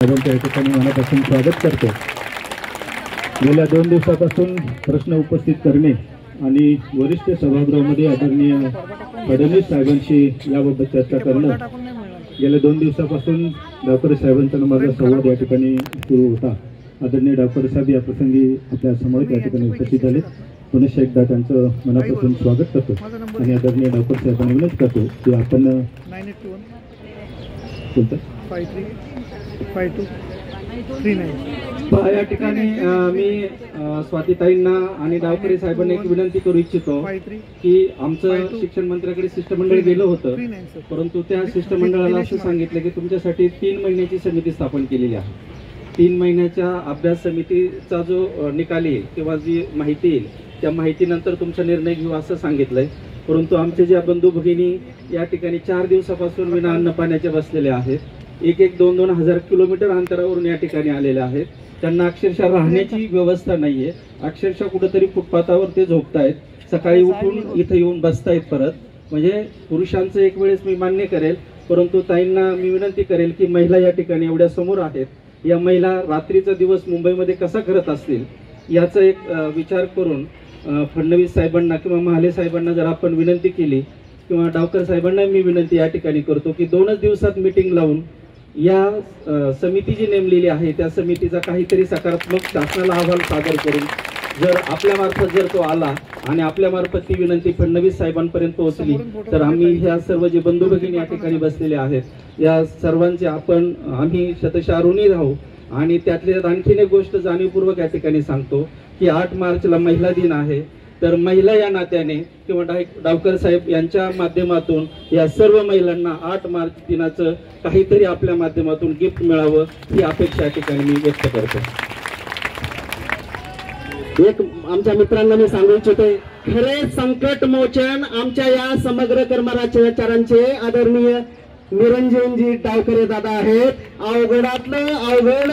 साहेबांच्या या ठिकाणी मनापासून स्वागत करतो। गेल्या 2 दिवसापासून प्रश्न उपस्थित करणे आणि वरिष्ठ सभागृहामध्ये आदरणीय फडणवीस साहेबांशी याबाबत चर्चा करणं गेल्या 2 दिवसापासून डावकरे साहेबांचा माझा संवाद या ठिकाणी सुरू होता। आदरणीय डावकरे साहेब या प्रसंगी आपल्या समोर या ठिकाणी उपस्थित झाले। पुन्हा एकदा त्यांचं मनापासून स्वागत करतो आणि आदरणीय डावकरे साहेबांना विनंती करतो की आपण 9815239 या ठिकाणी मी स्वातीताईंना आणि डावकरे साहेबांना एक विनंती करू इच्छितो की आमचं शिक्षण मंत्र्याकडे शिष्टमंडळ गेलं होतं, परंतु त्या शिष्टमंडळाला असं सांगितलं की तुमच्यासाठी 3 महिन्याची समिती स्थापन केलेली आहे। 3 महिन्याच्या अभ्यास समितीचा जो निकाल येईल किंवा जी माहिती येईल त्या माहितीनंतर तुमचा निर्णय घेऊ असं सांगितलंय। परंतु आमचे ज्या बंधू भगिनी या ठिकाणी 4 दिवसापासून विना अन्न पाण्याचे बसलेले आहेत, 1-2 हजार किलोमीटर अंतरावरून या ठिकाणी आलेले आहेत, त्यांना अक्षरशः राहण्याची व्यवस्था नाहीये। अक्षरशः कुठेतरी फुटपाथावर ते झोपतायत, सकाळी उठून इथे येऊन बसतायत परत। म्हणजे पुरुषांचं एक वेळेस मी मान्य करेल, परंतु ताईंना मी विनंती करेल की महिला या ठिकाणी एवढ्या समोर आहेत, या महिला रात्रीचा दिवस मुंबईमध्ये कसा करत असतील याचा एक विचार करून फडणवीस साहेबांना किंवा महाले साहेबांना जर आपण विनंती केली किंवा डावकर साहेबांना मी विनंती या ठिकाणी करतो की 2च दिवसात मीटिंग लावून या समिती जी नेमलेली आहे त्या समितीचा काहीतरी सकारात्मक शासनाला अहवाल सादर करून जर आपल्यामार्फत जर तो आला आणि आपल्यामार्फत ती विनंती फडणवीस साहेबांपर्यंत पोहोचली तर आम्ही ह्या सर्व जे बंधू भगिनी या ठिकाणी बसलेले आहेत या सर्वांचे आम्ही शतशः ऋणी राहू। आणि त्यातल्या आणखीन एक गोष्ट जाणीवपूर्वक या ठिकाणी सांगतो की 8 मार्चला महिला दिन आहे, तर महिला या नात्याने किंवा डावकर साहेब यांच्या माध्यमातून या सर्व महिलांना 8 मार्च दिनाचं काहीतरी आपल्या माध्यमातून गिफ्ट मिळावं ही अपेक्षा या ठिकाणी मी व्यक्त करतो। एक आमच्या मित्रांना मी सांगू इच्छितोय, खरे संकट मोचन आमच्या या समग्र कर्मचाऱ्यांचे आदरणीय निरंजनजी डावकरे दादा आहेत। अवघडातलं अवघड